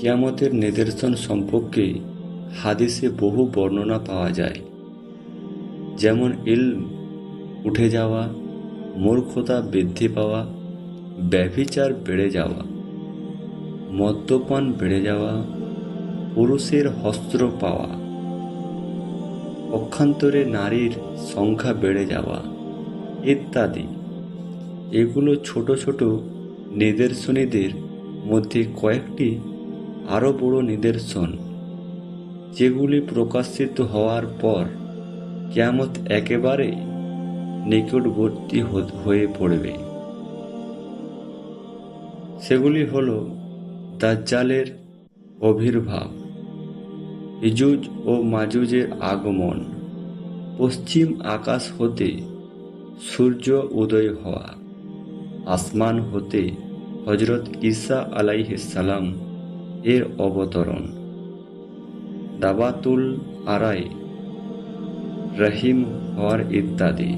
কিয়ামতের নিদর্শন সম্পর্কে হাদিসে বহু বর্ণনা পাওয়া যায়, যেমন ইলম উঠে যাওয়া, মূর্খতা বৃদ্ধি পাওয়া, ব্যভিচার বেড়ে যাওয়া, মদ্যপান বেড়ে যাওয়া, পুরুষের হস্ত্র পাওয়া, পক্ষান্তরে নারীর সংখ্যা বেড়ে যাওয়া ইত্যাদি। এগুলো ছোট ছোট নিদর্শনীদের মধ্যে কয়েকটি আরও বড় নিদর্শন, যেগুলি প্রকাশিত হওয়ার পর কিয়ামত একেবারে নিকটবর্তী হয়ে পড়বে। সেগুলি হল দাজ্জালের আবির্ভাব, ইয়াজুজ ও মাজুজের আগমন, পশ্চিম আকাশ হতে সূর্য উদয় হওয়া, আসমান হতে হযরত ঈসা আলাইহিস সালাম এর অবতরণ, দাবাতুল আরায় রহিম হওয়ার ইত্যাদি।